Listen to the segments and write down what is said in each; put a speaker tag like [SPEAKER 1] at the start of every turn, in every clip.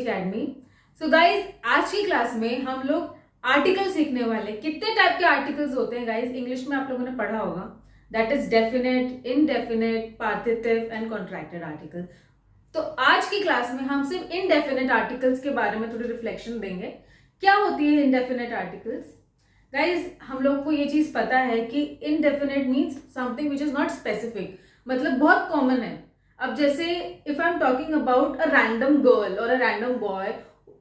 [SPEAKER 1] Academy. So guys, आज की class में हम लोग आर्टिकल सीखने वाले। कितने टाइप के आर्टिकल्स होते हैं गाइज? इंग्लिश में आप लोगों ने पढ़ा होगा, that is definite, indefinite, partitive and contracted article. तो आज की क्लास में हम सिर्फ इनडेफिनेट आर्टिकल्स के बारे में थोड़ी रिफ्लेक्शन देंगे। क्या होती है इनडेफिनेट आर्टिकल्स? गाइज, हम लोग को ये चीज पता है कि indefinite means something which is not specific, मतलब बहुत कॉमन है। अब जैसे if I am talking about a random girl और अ रैंडम बॉय,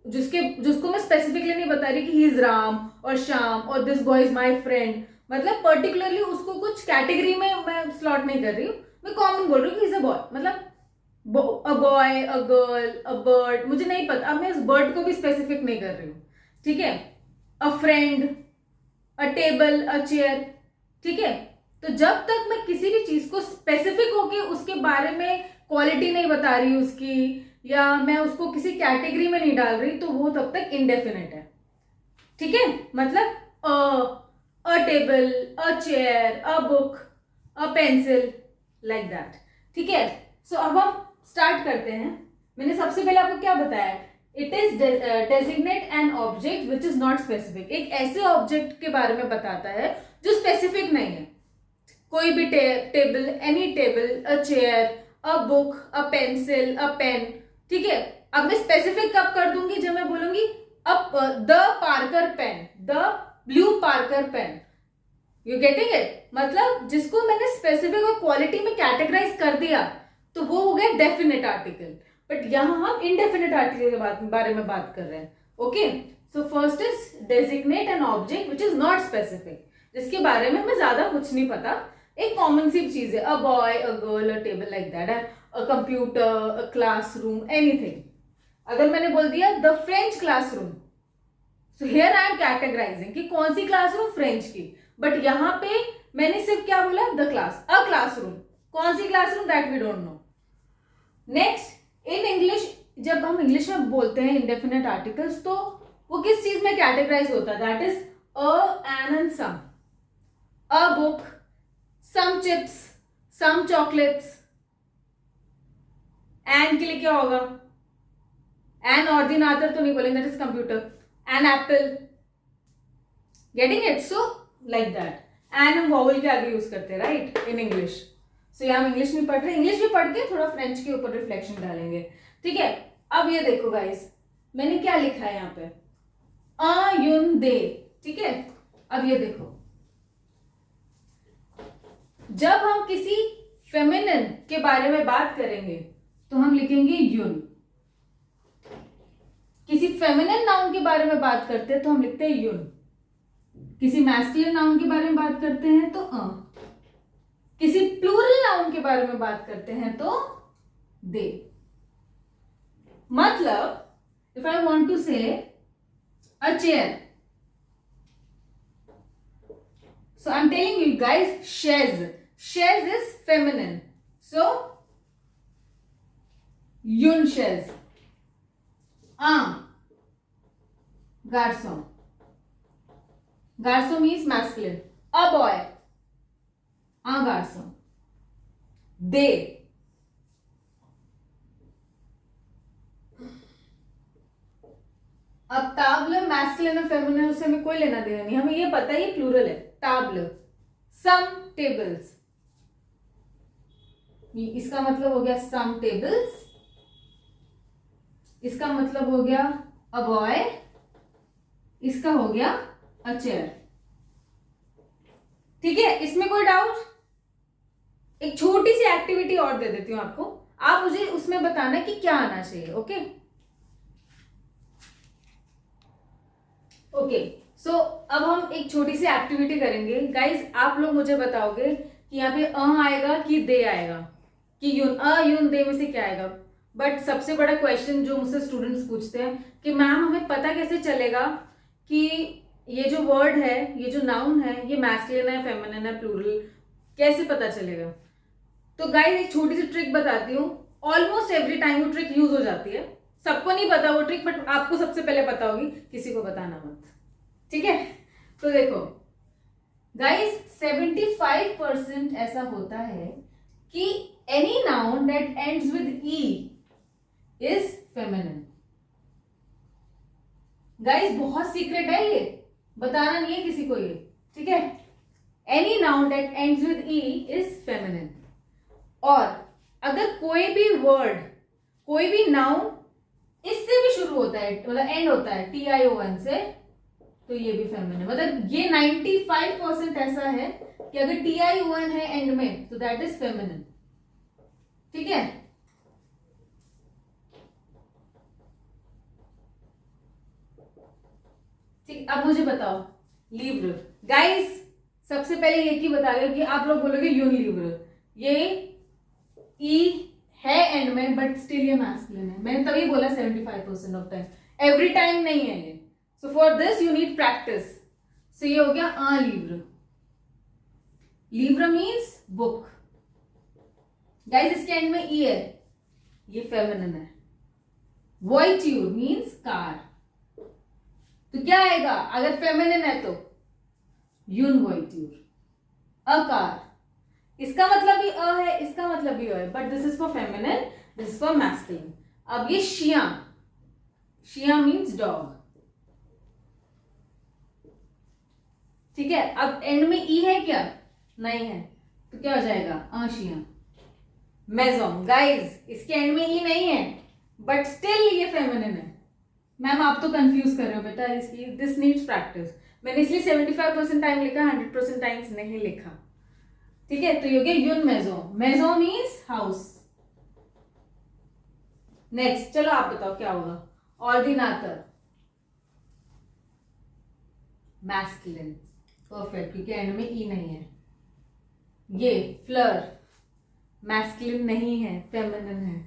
[SPEAKER 1] जिसको मैं स्पेसिफिकली नहीं बता रही कि ही इज राम और श्याम और this boy is my friend, मतलब पर्टिकुलरली उसको कुछ कैटेगरी में मैं स्लॉट नहीं कर रही हूँ, मैं कॉमन बोल रही हूँ कि इज अ बॉय, मतलब अ boy, a girl, a bird, मुझे नहीं पता, अब मैं इस बर्ड को भी स्पेसिफिक नहीं कर रही हूँ, ठीक है। अ friend, a table, a chair, ठीक है। तो जब तक मैं किसी भी चीज को स्पेसिफिक होके उसके बारे में क्वालिटी नहीं बता रही उसकी, या मैं उसको किसी कैटेगरी में नहीं डाल रही, तो वो तब तक इनडेफिनेट है, ठीक है। मतलब अ table, a chair, a book, a pencil, like that, ठीक है। सो अब हम स्टार्ट करते हैं। मैंने सबसे पहले आपको क्या बताया? It is designate an object which is not specific. एक ऐसे ऑब्जेक्ट के बारे में बताता है जो स्पेसिफिक नहीं है। कोई भी table, any table, a chair, a book, a pencil, a pen, ठीक है। अब मैं स्पेसिफिक कब कर दूंगी? जब मैं बोलूंगी अब the Parker pen, the blue Parker pen, you getting it? मतलब जिसको मैंने स्पेसिफिक और क्वालिटी में कैटेगराइज कर दिया, तो वो हो गया डेफिनेट आर्टिकल। बट यहां हम इनडेफिनेट आर्टिकल के बारे में बात कर रहे हैं। Okay, so first is designate an object which is not specific, जिसके बारे में हमें ज्यादा कुछ नहीं पता, एक कॉमन सी चीज है, a boy, a girl, a table, like that, a computer, a classroom, anything. अगर मैंने बोल दिया the French classroom, so here I am categorising कि कौन सी क्लासरूम? फ्रेंच की। बट यहां पे मैंने सिर्फ क्या बोला? The class, a classroom. कौन सी classroom? That we don't know. Next, in English, जब हम इंग्लिश में बोलते हैं इंडेफिनेट आर्टिकल्स, तो वो किस चीज में कैटेगराइज होता है? That is a, an and some. A book, some chips, some chocolates. An के लिए क्या होगा? एन ऑर्डिनेटर तो नहीं बोलेंगे, that is computer. An apple, getting it? So like that, an हम वॉवल के आगे यूज करते हैं, राइट, इन इंग्लिश। सो यहाँ हम इंग्लिश नहीं पढ़ रहे, इंग्लिश भी पढ़ के थोड़ा फ्रेंच के ऊपर रिफ्लेक्शन डालेंगे, ठीक है। अब ये देखो गाइस, मैंने क्या लिखा है यहाँ पे? अ युन दे, ठीक है। अब ये देखो, जब हम किसी फेमिनिन के बारे में बात करेंगे तो हम लिखेंगे युन। किसी फेमिनिन नाउन के बारे में बात करते हैं तो हम लिखते हैं युन। किसी मैस्कुलिन नाउन के बारे में बात करते हैं तो किसी प्लूरल नाउन के बारे में बात करते हैं तो दे। मतलब इफ आई वांट टू से अ chair, so I'm telling you guys, chaise is feminine, so yun chaise. Garçon, garçon means masculine. A boy, un garçon. They, अब ताब्ल मैस्कुलिन और फेमिनिन, उससे हमें कोई लेना देना नहीं, हमें ये पता है ये प्लूरल है, ताब्ल। सम टेबल्स, इसका मतलब हो गया सम टेबल्स, इसका मतलब हो गया अ बॉय, इसका हो गया अ चेयर, ठीक है। इसमें कोई डाउट? एक छोटी सी एक्टिविटी और दे देती हूं आपको, आप मुझे उसमें बताना कि क्या आना चाहिए। ओके ओके, सो अब हम एक छोटी सी एक्टिविटी करेंगे गाइज। आप लोग मुझे बताओगे कि यहाँ पे आएगा कि दे आएगा, कि यून, यून दे में से क्या आएगा। बट सबसे बड़ा क्वेश्चन जो मुझसे स्टूडेंट्स पूछते हैं कि मैम हमें पता कैसे चलेगा कि ये जो वर्ड है, ये जो नाउन है, ये मैस्कुलिन है, फेमिनिन है, प्लूरल, कैसे पता चलेगा? तो गाइस एक छोटी सी ट्रिक बताती हूँ। ऑलमोस्ट एवरी टाइम वो ट्रिक यूज हो जाती है, सबको नहीं पता वो ट्रिक, बट आपको सबसे पहले पता होगी, किसी को बताना मत, ठीक है। तो देखो गाइस, 75% ऐसा होता है कि any noun that ends with E is feminine. Guys बहुत सीक्रेट है ये, बताना नहीं है किसी को ये, ठीक है। Any noun that ends with E is feminine. और अगर कोई भी वर्ड, कोई भी नाउन इससे भी शुरू होता है, मतलब एंड होता है TION से, तो ये भी फेमिनिन। मतलब ये 95% ऐसा है कि अगर TION है एंड में तो दैट इज फेमिनिन, ठीक है। ठीक, अब मुझे बताओ लिव्र। गाइस सबसे पहले ये की बता रहे हो कि आप लोग बोलोगे यूनिलिव्र, ये ई है एंड में बट स्टिल ये मैस्कुलिन है। मैंने तभी बोला 75% ऑफ टाइम, एवरी टाइम नहीं है ये। So for this you need practice. So ये हो गया आ लिव्र। लिव्र मीन्स बुक। गाइस इसके एंड में ई है, ये फेमिनिन है। वॉइट्यूर मीन्स कार, तो क्या आएगा अगर फेमिनिन है तो यून वॉइट्यूर, अ कार। इसका मतलब भी अ है, इसका मतलब भी अ है, but this is for feminine, this is for masculine. अब ये शिया, शिया मीन्स डॉग, ठीक है। अब एंड में ई है क्या? नहीं है, तो क्या हो जाएगा अशिया। मेजोन, गाइस इसके एंड में ई नहीं है बट स्टिल ये फेमिनिन है। मैम आप तो कंफ्यूज कर रहे हो बेटा, इसकी दिस नीड्स प्रैक्टिस। मैंने इसलिए 75% टाइम लिखा, 100% टाइम्स नहीं लिखा, ठीक है। तो ये हो गया यून मेजो। मेजो मीन्स हाउस। नेक्स्ट चलो आप बताओ क्या होगा। ऑर्डिनाटर, मैस्कुलिन, परफेक्ट, क्योंकि एंड में ई नहीं है। ये फ्लर, मैस्कुलिन नहीं है, फेमिनिन है।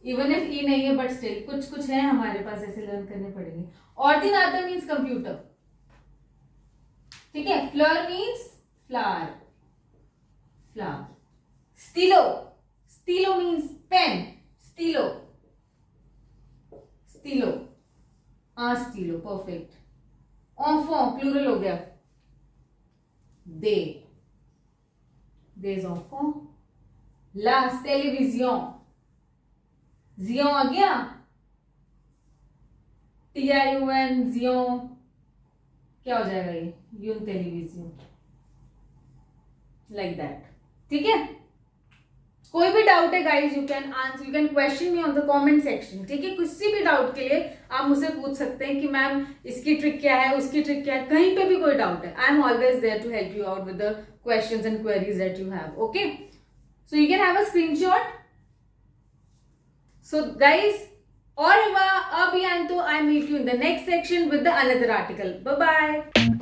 [SPEAKER 1] इवन इफ ई नहीं है बट स्टिल कुछ कुछ है हमारे पास, ऐसे लर्न करने पड़ेंगे। ऑर्डिनाटर मीन्स कंप्यूटर, ठीक है। फ्लर मीन्स फ्लावर, फ्लावर। स्टीलो, स्टीलो मीन्स पेन, स्टीलो, स्टीलो, स्टीलो, परफेक्ट। enfant प्लूरल हो गया, दे, des enfants। लास्ट टेलीविजन, जियो आ गया, TION, जियो, क्या हो जाएगा ये यून टेलीविजन, लाइक दैट, ठीक है। कोई भी डाउट है guys, you can answer, you can question me on the comment section, ठीक है। किसी भी डाउट के लिए आप मुझसे पूछ सकते हैं कि मैम इसकी ट्रिक क्या है, उसकी ट्रिक क्या है, कहीं पे भी कोई डाउट है, I am always there to help you out with the questions and queries that you have, okay. So you can have a screenshot. So guys, और अभियान तो I meet you in the next section with the another article. Bye bye.